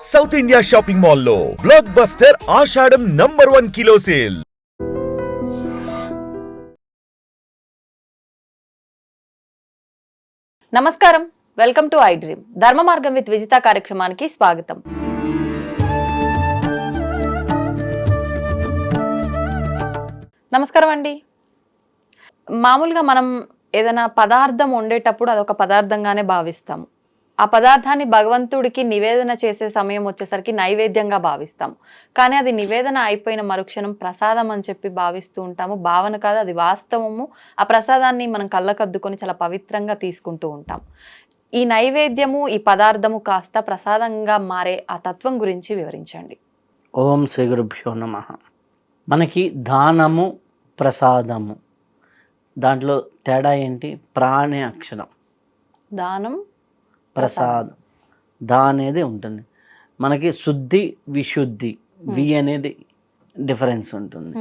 South India shopping మాల్లో block buster ఆషాఢం #1 kilo sale. నమస్కారం, welcome to I dream. ధర్మ మార్గం విత్ విజిత కార్యక్రమానికి స్వాగతం. నమస్కారం అండి. మామూలుగా మనం ఏదైనా పదార్థం వండేటప్పుడు అదొక పదార్థంగానే భావిస్తాము. ఆ పదార్థాన్ని భగవంతుడికి నివేదన చేసే సమయం వచ్చేసరికి నైవేద్యంగా భావిస్తాము. కానీ అది నివేదన అయిపోయిన మరుక్షణం ప్రసాదం అని చెప్పి భావిస్తూ ఉంటాము. భావన కాదు, అది వాస్తవము. ఆ ప్రసాదాన్ని మనం కళ్ళకద్దుకొని చాలా పవిత్రంగా తీసుకుంటూ ఉంటాం. ఈ నైవేద్యము, ఈ పదార్థము కాస్త ప్రసాదంగా మారే ఆ తత్వం గురించి వివరించండి. ఓం శ్రీ గురుభ్యో నమః. మనకి దానము, ప్రసాదము, దాంట్లో తేడా ఏంటి? ప్రాణే అక్షరం, దానం, ప్రసాదం. దా అనేది ఉంటుంది. మనకి శుద్ధి, విశుద్ధి, వి అనేది డిఫరెన్స్ ఉంటుంది.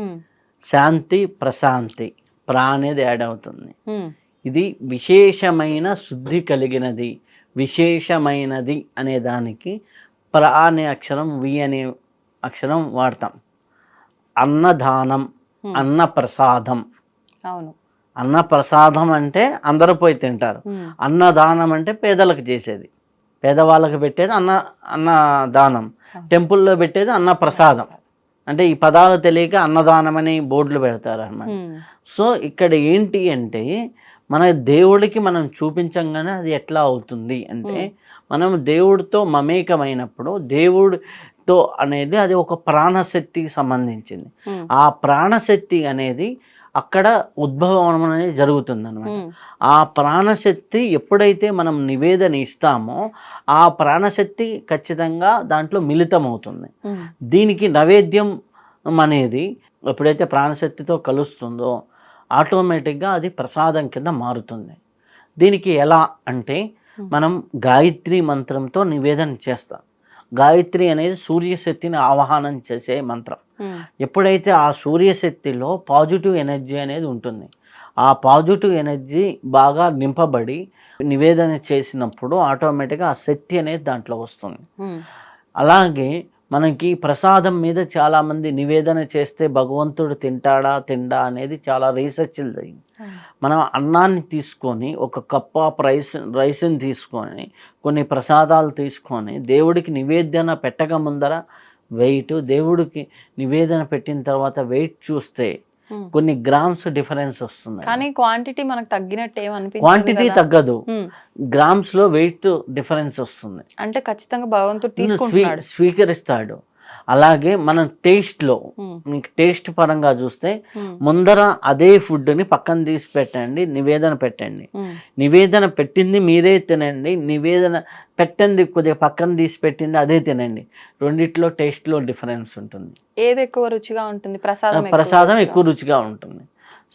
శాంతి, ప్రశాంతి, ప్రా అనేది యాడ్ అవుతుంది. ఇది విశేషమైన శుద్ధి కలిగినది, విశేషమైనది అనే దానికి ప్రా అనే అక్షరం, వి అనే అక్షరం వాడతాం. అన్నదానం, అన్న ప్రసాదం. అవును, అన్న ప్రసాదం అంటే అందరూ పోయి తింటారు. అన్నదానం అంటే పేదలకు చేసేది, పేదవాళ్ళకి పెట్టేది అన్నదానం. టెంపుల్లో పెట్టేది అన్న ప్రసాదం. అంటే ఈ పదాలు తెలియక అన్నదానం అని బోర్డులు పెడతారు అన్నమాట. సో ఇక్కడ ఏంటి అంటే మన దేవుడికి మనం చూపించంగానే అది ఎట్లా అవుతుంది అంటే, మనం దేవుడితో మమేకమైనప్పుడు దేవుడితో అనేది అది ఒక ప్రాణశక్తికి సంబంధించింది. ఆ ప్రాణశక్తి అనేది అక్కడ ఉద్భవం అనేది జరుగుతుంది అనమాట. ఆ ప్రాణశక్తి ఎప్పుడైతే మనం నివేదన ఇస్తామో ఆ ప్రాణశక్తి ఖచ్చితంగా దాంట్లో మిళితమవుతుంది. దీనికి నైవేద్యం అనేది ఎప్పుడైతే ప్రాణశక్తితో కలుస్తుందో ఆటోమేటిక్గా అది ప్రసాదం కింద మారుతుంది. దీనికి ఎలా అంటే, మనం గాయత్రి మంత్రంతో నివేదన చేస్తాం. గాయత్రి అనేది సూర్యశక్తిని ఆవాహనం చేసే మంత్రం. ఎప్పుడైతే ఆ సూర్యశక్తిలో పాజిటివ్ ఎనర్జీ అనేది ఉంటుంది, ఆ పాజిటివ్ ఎనర్జీ బాగా నింపబడి నివేదన చేసినప్పుడు ఆటోమేటిక్గా ఆ శక్తి అనేది దాంట్లో వస్తుంది. అలాగే మనకి ప్రసాదం మీద చాలామంది నివేదన చేస్తే భగవంతుడు తిండా అనేది చాలా రీసెర్చ్లు జరిగింది. మనం అన్నాన్ని తీసుకొని, ఒక కప్ ఆఫ్ రైస్ని తీసుకొని, కొన్ని ప్రసాదాలు తీసుకొని దేవుడికి నివేదన పెట్టక ముందర వెయిట్, దేవుడికి నివేదన పెట్టిన తర్వాత వెయిట్ చూస్తే కొన్ని గ్రామ్స్ డిఫరెన్స్ వస్తుంది. కానీ క్వాంటిటీ మనకు తగ్గినట్టు ఏమనిపించదు. క్వాంటిటీ తగ్గదు, గ్రామ్స్ లో వెయిట్ డిఫరెన్స్ వస్తుంది. అంటే ఖచ్చితంగా భగవంతుడు తీసుకుంటున్నాడు, స్వీకరిస్తాడు. అలాగే మనం టేస్ట్లో, మీకు టేస్ట్ పరంగా చూస్తే ముందర అదే ఫుడ్ని పక్కన తీసి పెట్టండి, నివేదన పెట్టండి. నివేదన పెట్టింది మీరే తినండి, నివేదన పెట్టండి కొద్దిగా పక్కన తీసి పెట్టింది అదే తినండి. రెండిట్లో టేస్ట్లో డిఫరెన్స్ ఉంటుంది. ఏది ఎక్కువ రుచిగా ఉంటుంది? ప్రసాదం ఎక్కువ రుచిగా ఉంటుంది.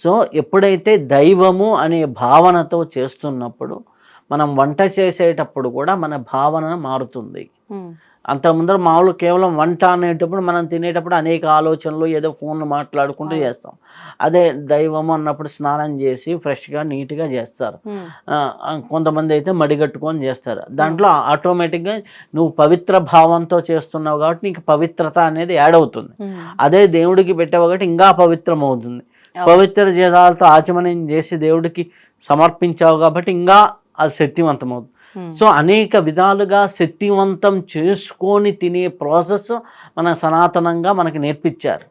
సో ఎప్పుడైతే దైవము అనే భావనతో చేస్తున్నప్పుడు, మనం వంట చేసేటప్పుడు కూడా మన భావన మారుతుంది. అంత ముందర మామూలు కేవలం వంట అనేటప్పుడు మనం తినేటప్పుడు అనేక ఆలోచనలు, ఏదో ఫోన్లు మాట్లాడుకుంటూ చేస్తాం. అదే దైవము అన్నప్పుడు స్నానం చేసి ఫ్రెష్గా నీట్గా చేస్తారు. కొంతమంది అయితే మడిగట్టుకొని చేస్తారు. దాంట్లో ఆటోమేటిక్గా నువ్వు పవిత్ర భావంతో చేస్తున్నావు కాబట్టి నీకు పవిత్రత అనేది యాడ్ అవుతుంది. అదే దేవుడికి పెట్టావు కాబట్టి ఇంకా పవిత్రం అవుతుంది. పవిత్ర జీతాలతో ఆచమనం చేసి దేవుడికి సమర్పించావు కాబట్టి ఇంకా అది శక్తివంతమవుతుంది. సో అనేక విధాలుగా శక్తివంతం చేసుకొని తినే ప్రాసెస్ మన సనాతనంగా మనకి నేర్పించారు.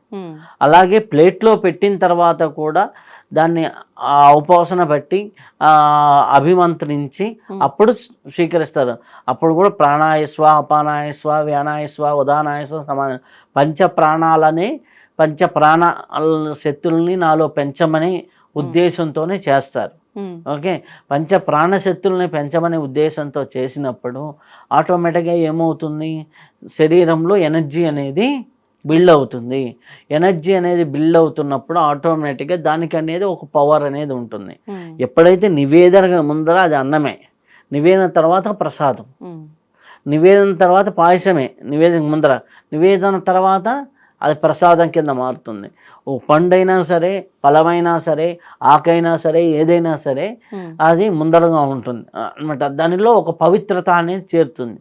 అలాగే ప్లేట్లో పెట్టిన తర్వాత కూడా దాన్ని ఉపాసన బట్టి అభిమంత్రించి అప్పుడు స్వీకరిస్తారు. అప్పుడు కూడా ప్రాణాయస్వ, అపానాయస్వ, వ్యానాయస్వ, ఉదానాయస్వ సమాన పంచప్రాణాలని, పంచప్రాణ శక్తుల్ని నాలో పెంచమని ఉద్దేశంతోనే చేస్తారు. ఓకే, పంచ ప్రాణశక్తుల్ని పెంచమనే ఉద్దేశంతో చేసినప్పుడు ఆటోమేటిక్గా ఏమవుతుంది, శరీరంలో ఎనర్జీ అనేది బిల్డ్ అవుతుంది. ఎనర్జీ అనేది బిల్డ్ అవుతున్నప్పుడు ఆటోమేటిక్గా దానికి అనేది ఒక పవర్ అనేది ఉంటుంది. ఎప్పుడైతే నివేదన ముందర అది అన్నమే, నివేదన తర్వాత ప్రసాదం, నివేదన తర్వాత పాయసమే, నివేదన ముందర, నివేదన తర్వాత అది ప్రసాదం కింద మారుతుంది. ఓ పండైనా సరే, ఫలమైనా సరే, ఆకైనా సరే, ఏదైనా సరే అది ముందరగా ఉంటుంది అనమాట. దానిలో ఒక పవిత్రత అనేది చేరుతుంది.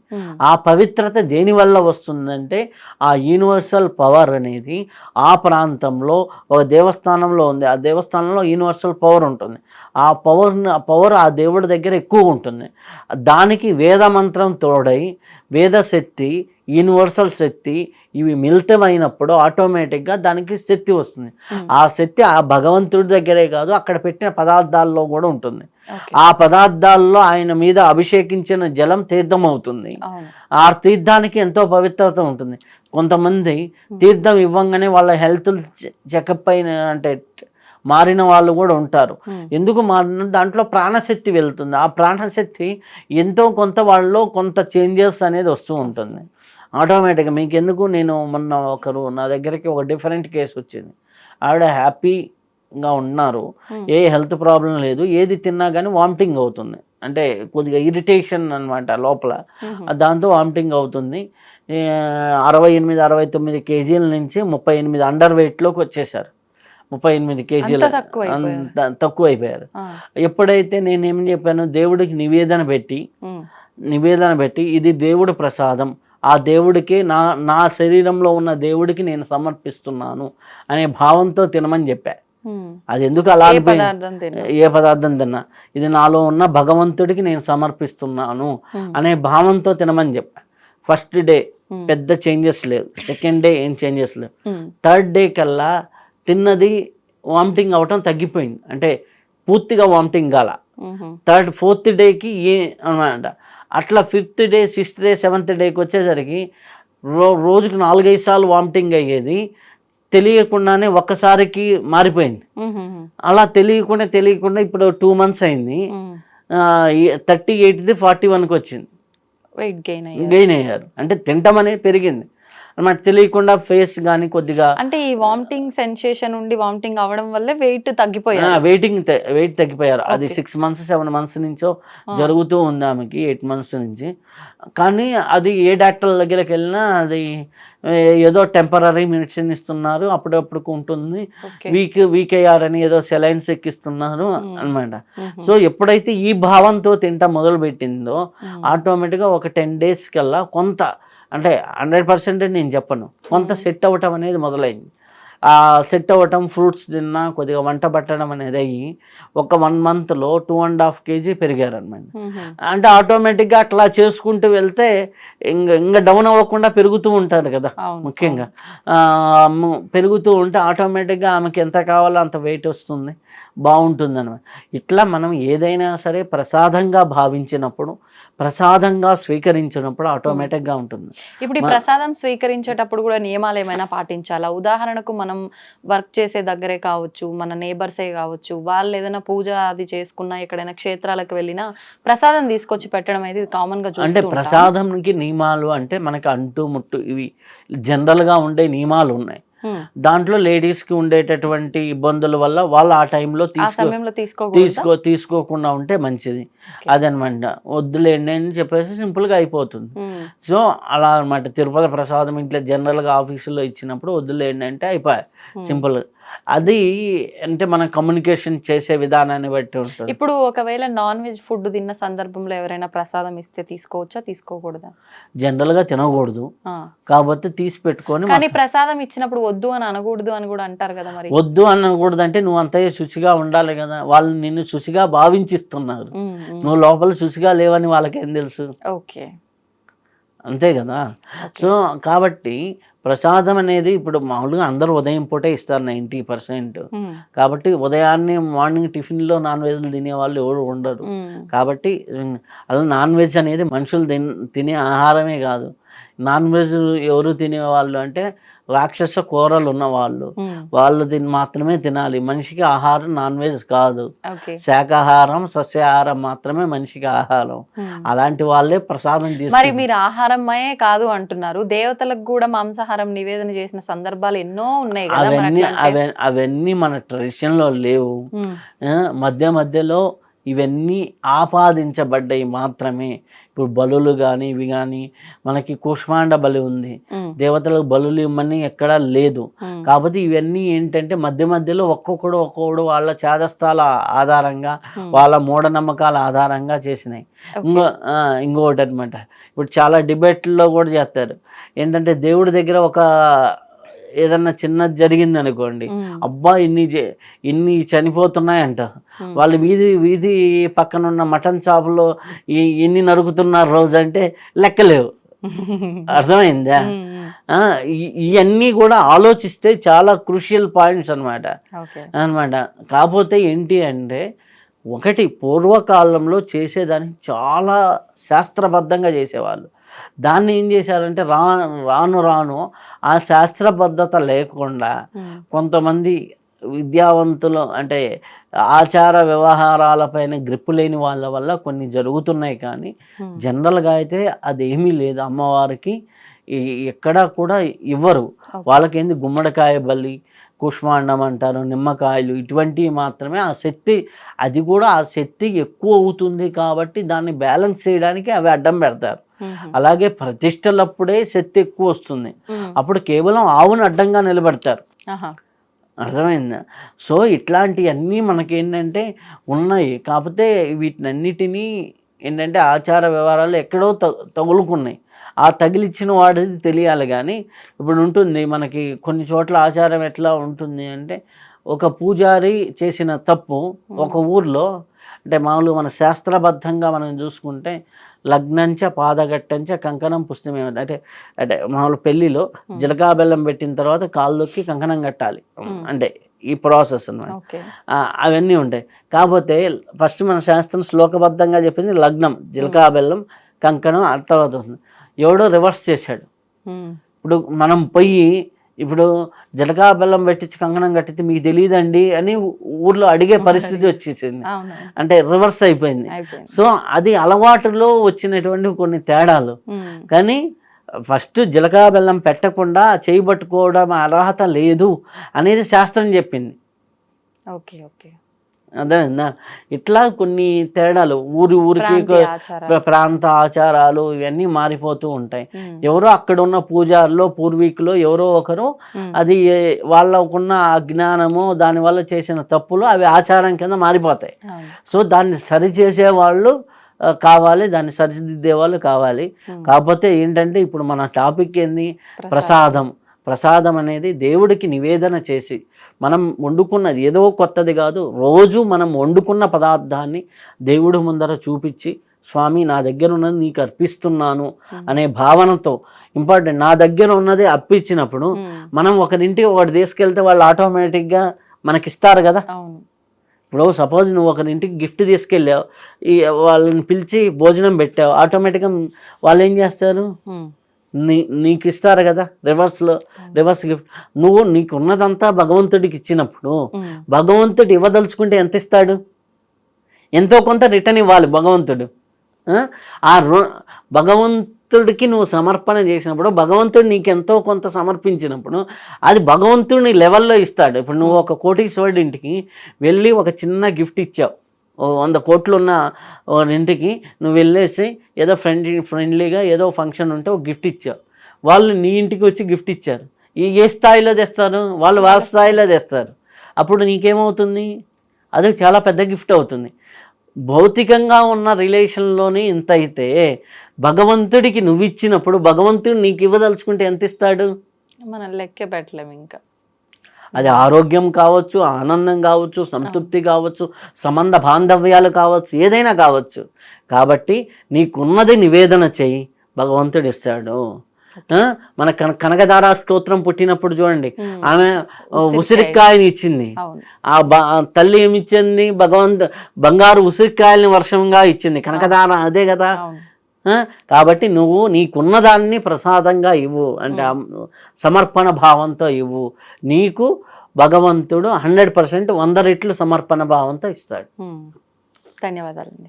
ఆ పవిత్రత దేనివల్ల వస్తుందంటే ఆ యూనివర్సల్ పవర్ అనేది ఆ ప్రాంతంలో ఒక దేవస్థానంలో ఉంది. ఆ దేవస్థానంలో యూనివర్సల్ పవర్ ఉంటుంది. ఆ పవర్ ఆ దేవుడి దగ్గర ఎక్కువ ఉంటుంది. దానికి వేద మంత్రం తోడై వేద శక్తి, యూనివర్సల్ శక్తి ఇవి మిళితమైనప్పుడు ఆటోమేటిక్గా దానికి శక్తి వస్తుంది. ఆ శక్తి ఆ భగవంతుడి దగ్గరే కాదు, అక్కడ పెట్టిన పదార్థాల్లో కూడా ఉంటుంది. ఆ పదార్థాల్లో ఆయన మీద అభిషేకించిన జలం తీర్థం అవుతుంది. ఆ తీర్థానికి ఎంతో పవిత్రత ఉంటుంది. కొంతమంది తీర్థం ఇవ్వంగానే వాళ్ళ హెల్త్ చెకప్ అయిన అంటే మారిన వాళ్ళు కూడా ఉంటారు. ఎందుకు మారిన దాంట్లో ప్రాణశక్తి వెళ్తుంది. ఆ ప్రాణశక్తి ఎంతో కొంత వాళ్ళలో కొంత చేంజెస్ అనేది వస్తూ ఉంటుంది ఆటోమేటిక్గా. మీకు ఎందుకు, నేను మొన్న ఒకరు నా దగ్గరికి ఒక డిఫరెంట్ కేసు వచ్చింది. ఆవిడ హ్యాపీగా ఉన్నారు, ఏ హెల్త్ ప్రాబ్లం లేదు, ఏది తిన్నా కానీ వామిటింగ్ అవుతుంది, అంటే కొద్దిగా ఇరిటేషన్ అనమాట లోపల, దాంతో వామిటింగ్ అవుతుంది. 68-69 కేజీల నుంచి 38 అండర్ వెయిట్లోకి వచ్చేసారు. 38 కేజీలు తక్కువ అయిపోయారు. ఎప్పుడైతే నేనేం చెప్పాను, దేవుడికి నివేదన పెట్టి ఇది దేవుడి ప్రసాదం, ఆ దేవుడికి నా శరీరంలో ఉన్న దేవుడికి నేను సమర్పిస్తున్నాను అనే భావంతో తినమని చెప్పా. అది ఎందుకు అలా ఏ పదార్థం తిన్నా ఇది నాలో ఉన్న భగవంతుడికి నేను సమర్పిస్తున్నాను అనే భావంతో తినమని చెప్పా. ఫస్ట్ డే పెద్ద చేంజెస్ లేవు, సెకండ్ డే ఏం చేంజెస్ లేవు, థర్డ్ డే కల్లా తిన్నది వామిటింగ్ అవటం తగ్గిపోయింది, అంటే పూర్తిగా వామిటింగ్ కాల. ఫోర్త్ డేకి అనమాట. అట్లా 5th day 6th day 7th డేకి వచ్చేసరికి రోజుకు 4-5 సార్లు వామిటింగ్ అయ్యేది, తెలియకుండానే ఒక్కసారికి మారిపోయింది. అలా తెలియకుండా ఇప్పుడు 2 months అయింది. 38ది 41కి వచ్చింది, వెయిట్ గెయిన్ అయ్యారు. అంటే తింటం అనేది పెరిగింది అన్నమాట, తెలియకుండా ఫేస్ కానీ కొద్దిగా. అంటే ఈ వామిటింగ్ సెన్సేషన్ ఉండి వామిటింగ్ అవ్వడం వల్ల వెయిట్ తగ్గిపోయారు. వెయిట్ తగ్గిపోయారు. అది 6 months 7 months నుంచో జరుగుతూ ఉంది ఆమెకి, 8 months నుంచి. కానీ అది ఏ డాక్టర్ దగ్గరికి వెళ్ళినా అది ఏదో టెంపరీ మెడిసిన్ ఇస్తున్నారు, అప్పుడప్పుడు ఉంటుంది, వీక్ అయ్యారని ఏదో సెలైన్స్ ఎక్కిస్తున్నారు అనమాట. సో ఎప్పుడైతే ఈ భావంతో తింటా మొదలు పెట్టిందో ఆటోమేటిక్గా ఒక 10 days కల్లా కొంత, అంటే 100% నేను చెప్పను, కొంత సెట్ అవ్వటం అనేది మొదలైంది. ఆ సెట్ అవ్వటం, ఫ్రూట్స్ తిన్నా, కొద్దిగా వంట పట్టడం అనేది అయ్యి ఒక 1 monthలో 2.5 kg పెరిగారనమాట. అంటే ఆటోమేటిక్గా అట్లా చేసుకుంటూ వెళ్తే ఇంకా డౌన్ అవ్వకుండా పెరుగుతూ ఉంటారు కదా, ముఖ్యంగా పెరుగుతూ ఉంటే ఆటోమేటిక్గా ఆమెకి ఎంత కావాలో అంత వెయిట్ వస్తుంది, బాగుంటుంది అనమాట. ఇట్లా మనం ఏదైనా సరే ప్రసాదంగా భావించినప్పుడు, ప్రసాదంగా స్వీకరించినప్పుడు ఆటోమేటిక్గా ఉంటుంది. ఇప్పుడు ఈ ప్రసాదం స్వీకరించేటప్పుడు కూడా నియమాలు ఏమైనా పాటించాలా? ఉదాహరణకు మనం వర్క్ చేసే దగ్గరే కావచ్చు, మన నేబర్సే కావచ్చు, వాళ్ళు ఏదైనా పూజ అది చేసుకున్నా, ఎక్కడైనా క్షేత్రాలకు వెళ్ళినా ప్రసాదం తీసుకొచ్చి పెట్టడం అనేది కామన్గా చూస్తూ అంటే ప్రసాదంకి నియమాలు అంటే మనకి అంటు ముట్టు ఇవి జనరల్గా ఉండే నియమాలు ఉన్నాయి. దాంట్లో లేడీస్కి ఉండేటటువంటి ఇబ్బందుల వల్ల వాళ్ళు ఆ టైంలో తీసుకోకుండా ఉంటే మంచిది. అదనమాట, వద్దులేండి అని చెప్పేసి సింపుల్గా అయిపోతుంది. సో అలా అనమాట. తిరుపతి ప్రసాదం ఇంట్లో జనరల్గా ఆఫీసులో ఇచ్చినప్పుడు వద్దులేండి అంటే అయిపోయాయి, సింపుల్గా. అది అంటే మనం కమ్యూనికేషన్ చేసే విధానాన్ని బట్టి ఉంటుంది. ఇప్పుడు ఒకవేళ నాన్ వెజ్ ఫుడ్ తిన్న సందర్భంలో ఎవరైనా ప్రసాదం ఇస్తే తీసుకోవచ్చా, తీసుకోకూడదా? జనరల్గా తినకూడదు, కాబట్టి తీసి పెట్టుకొని. కానీ ప్రసాదం ఇచ్చినప్పుడు వద్దు అని అనకూడదు అని కూడా అంటారు కదా, మరి వద్దు అనకూడదు అంటే నువ్వు అంతే శుచిగా ఉండాలి కదా, వాళ్ళు నిన్ను శుచిగా భావించిస్తున్నారు, నువ్వు లోపల శుచిగా లేవని వాళ్ళకేం తెలుసు? ఓకే, అంతే కదా. సో కాబట్టి ప్రసాదం అనేది ఇప్పుడు మామూలుగా అందరూ ఉదయం పూటే ఇస్తారు 90%. కాబట్టి ఉదయాన్నే మార్నింగ్ టిఫిన్లో నాన్ వెజ్లు తినేవాళ్ళు ఎవరు ఉండరు. కాబట్టి అలా నాన్ వెజ్ అనేది మనుషులు తినే ఆహారమే కాదు. నాన్ వెజ్ ఎవరు తినేవాళ్ళు అంటే రాక్షస కూరలు ఉన్నవాళ్ళు, వాళ్ళు మాత్రమే తినాలి. మనిషికి ఆహారం నాన్ వెజ్ కాదు, శాకాహారం సస్యాహారం మాత్రమే మనిషికి ఆహారం. అలాంటి వాళ్ళే ప్రసాదం తీసుకు. మరి మీరు ఆహారమే కాదు అంటున్నారు, దేవతలకు కూడా మాంసాహారం నివేదన చేసిన సందర్భాలు ఎన్నో ఉన్నాయి కదా. అవన్నీ మన ట్రెడిషన్లో లేవు. మధ్యలో ఇవన్నీ ఆపాదించబడ్డాయి మాత్రమే. ఇప్పుడు బలులు కానీ ఇవి కానీ మనకి కూష్మాండ బలి ఉంది, దేవతలకు బలులు ఇవ్వమని ఎక్కడా లేదు. కాకపోతే ఇవన్నీ ఏంటంటే మధ్య మధ్యలో ఒక్కొక్కడు వాళ్ళ చేదస్థాల ఆధారంగా వాళ్ళ మూఢనమ్మకాల ఆధారంగా చేసినాయి. ఇంకొకటి అనమాట, ఇప్పుడు చాలా డిబేట్లో కూడా చేస్తారు ఏంటంటే దేవుడి దగ్గర ఒక ఏదన్నా చిన్నది జరిగింది అనుకోండి, అబ్బా ఇన్ని చనిపోతున్నాయంట, వాళ్ళు వీధి పక్కన ఉన్న మటన్ షాపులో ఎన్ని నరుకుతున్నారు రోజు అంటే లెక్కలేవు. అర్థమైందా? ఇవన్నీ కూడా ఆలోచిస్తే చాలా క్రూషియల్ పాయింట్స్ అనమాట. కాకపోతే ఏంటి అంటే ఒకటి, పూర్వకాలంలో చేసేదాన్ని చాలా శాస్త్రబద్ధంగా చేసేవాళ్ళు. దాన్ని ఏం చేశారంటే రాను ఆ శాస్త్రబద్ధత లేకుండా కొంతమంది విద్యావంతులు అంటే ఆచార వ్యవహారాలపైన గ్రిప్పు లేని వాళ్ళ వల్ల కొన్ని జరుగుతున్నాయి. కానీ జనరల్గా అయితే అదేమీ లేదు. అమ్మవారికి ఎక్కడా కూడా ఇవ్వరు. వాళ్ళకేంది గుమ్మడికాయ బలి, కుష్మాండం అంటారు, నిమ్మకాయలు, ఇటువంటివి మాత్రమే. ఆ శక్తి, అది కూడా ఆ శక్తి ఎక్కువ అవుతుంది కాబట్టి దాన్ని బ్యాలెన్స్ చేయడానికి అవి అడ్డం పెడతారు. అలాగే ప్రతిష్టలప్పుడే శక్తి ఎక్కువ వస్తుంది, అప్పుడు కేవలం ఆవును అడ్డంగా నిలబెడతారు. అర్థమైందా? సో ఇట్లాంటివన్నీ మనకేంటంటే ఉన్నాయి. కాకపోతే వీటినన్నిటినీ ఏంటంటే ఆచార వ్యవహారాలు ఎక్కడో తగులుకున్నాయి. ఆ తగిలిచ్చిన వాడిది తెలియాలి. కానీ ఇప్పుడు ఉంటుంది మనకి కొన్ని చోట్ల ఆచారం ఎట్లా ఉంటుంది అంటే, ఒక పూజారి చేసిన తప్పు ఒక ఊర్లో అంటే మామూలుగా మన శాస్త్రబద్ధంగా మనం చూసుకుంటే లగ్నంచ పాదగట్టంచ కంకణం పుస్తమే అంటే మామూలు పెళ్ళిలో జీలకా బెల్లం పెట్టిన తర్వాత కాళ్ళొక్కి కంకణం కట్టాలి అంటే ఈ ప్రాసెస్ అన్నమాట. అవన్నీ ఉంటాయి. కాకపోతే ఫస్ట్ మన శాస్త్రం శ్లోకబద్ధంగా చెప్పింది లగ్నం, జీలకా బెల్లం, కంకణం, ఆ తర్వాత వస్తుంది. ఎవడో రివర్స్ చేశాడు. ఇప్పుడు మనం పోయి ఇప్పుడు జీలకా బెల్లం పెట్టించి కంకణం కట్టితే మీకు తెలియదండి అని ఊర్లో అడిగే పరిస్థితి వచ్చేసింది. అంటే రివర్స్ అయిపోయింది. సో అది అలవాటులో వచ్చినటువంటి కొన్ని తేడాలు. కానీ ఫస్ట్ జీలకా బెల్లం పెట్టకుండా చేయి పట్టుకోవడం అర్హత లేదు అనేది శాస్త్రం చెప్పింది. అదేనా? ఇట్లా కొన్ని తేడాలు ఊరికి ప్రాంత ఆచారాలు ఇవన్నీ మారిపోతూ ఉంటాయి. ఎవరో అక్కడ ఉన్న పూజారులో పూర్వీకులు ఎవరో ఒకరు అది వాళ్ళకున్న అజ్ఞానము దానివల్ల చేసిన తప్పులు అవి ఆచారం కింద మారిపోతాయి. సో దాన్ని సరిచేసే వాళ్ళు కావాలి, దాన్ని సరిదిద్దే వాళ్ళు కావాలి. కాకపోతే ఏంటంటే ఇప్పుడు మన టాపిక్ ఏంది? ప్రసాదం అనేది దేవుడికి నివేదన చేసి మనం వండుకున్నది ఏదో కొత్తది కాదు, రోజు మనం వండుకున్న పదార్థాన్ని దేవుడి ముందర చూపించి స్వామి నా దగ్గర ఉన్నది నీకు అర్పిస్తున్నాను అనే భావనతో, ఇంపార్టెంట్, నా దగ్గర ఉన్నది అర్పించినప్పుడు మనం ఒకరింటికి ఒకటి తీసుకెళ్తే వాళ్ళు ఆటోమేటిక్గా మనకిస్తారు కదా. ఇప్పుడు సపోజ్ నువ్వు ఒకరింటికి గిఫ్ట్ తీసుకెళ్ళావు, వాళ్ళని పిలిచి భోజనం పెట్టావు, ఆటోమేటిక్గా వాళ్ళు ఏం చేస్తారు? నీకు ఇస్తారు కదా రివర్స్ గిఫ్ట్. నువ్వు నీకు ఉన్నదంతా భగవంతుడికి ఇచ్చినప్పుడు భగవంతుడు ఇవ్వదలుచుకుంటే ఎంత ఇస్తాడు? ఎంతో కొంత రిటర్న్ ఇవ్వాలి భగవంతుడు. ఆ భగవంతుడికి నువ్వు సమర్పణ చేసినప్పుడు, భగవంతుడు నీకు ఎంతో కొంత సమర్పించినప్పుడు అది భగవంతుడిని లెవెల్లో ఇస్తాడు. ఇప్పుడు నువ్వు ఒక కోటీశ్వరుడి ఇంటికి వెళ్ళి ఒక చిన్న గిఫ్ట్ ఇచ్చావు, 100 కోట్లు ఉన్న ఇంటికి నువ్వు వెళ్ళేసి ఏదో ఫ్రెండ్లీగా ఏదో ఫంక్షన్ ఉంటే ఒక గిఫ్ట్ ఇచ్చావు, వాళ్ళు నీ ఇంటికి వచ్చి గిఫ్ట్ ఇచ్చారు. ఏ స్థాయిలో తెస్తారు? వాళ్ళు వాళ్ళ స్థాయిలో తెస్తారు. అప్పుడు నీకేమవుతుంది? అది చాలా పెద్ద గిఫ్ట్ అవుతుంది. భౌతికంగా ఉన్న రిలేషన్లోనే ఇంత అయితే భగవంతుడికి నువ్వు ఇచ్చినప్పుడు భగవంతుడు నీకు ఇవ్వదలుచుకుంటే ఎంత ఇస్తాడు? మనం లెక్క పెట్టలేము. ఇంకా అది ఆరోగ్యం కావచ్చు, ఆనందం కావచ్చు, సంతృప్తి కావచ్చు, సంబంధ బాంధవ్యాలు కావచ్చు, ఏదైనా కావచ్చు. కాబట్టి నీకున్నది నివేదన చెయ్యి, భగవంతుడు ఇస్తాడు. మన కనకదార స్తోత్రం పుట్టినప్పుడు చూడండి, ఆమె ఉసిరికాయని ఇచ్చింది. ఆ తల్లి ఏమిచ్చింది? బంగారు ఉసిరికాయలని వర్షంగా ఇచ్చింది. కనకదార అదే కదా. కాబట్టి నువ్వు నీకున్నదాన్ని ప్రసాదంగా ఇవ్వు, అంటే సమర్పణ భావంతో ఇవ్వు. నీకు భగవంతుడు 100% 100 రెట్లు సమర్పణ భావంతో ఇస్తాడు. ధన్యవాదాలండి.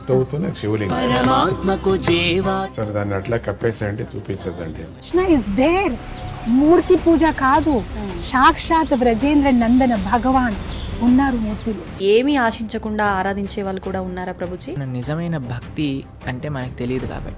తవ్వుతూనే శివలింగం సరే దాన్ని అట్లా కప్పేసేయండి, చూపించదండి. Krishna is there. మూర్తి పూజ కాదు, సాక్షాత్ బ్రజేంద్ర నందన భగవాన్ ఉన్నారు మూర్తులు. ఏమీ ఆశించకుండా ఆరాధించే వాళ్ళు కూడా ఉన్నారా ప్రభుజీ? నిజమైన భక్తి అంటే మనకు తెలియదు కాబట్టి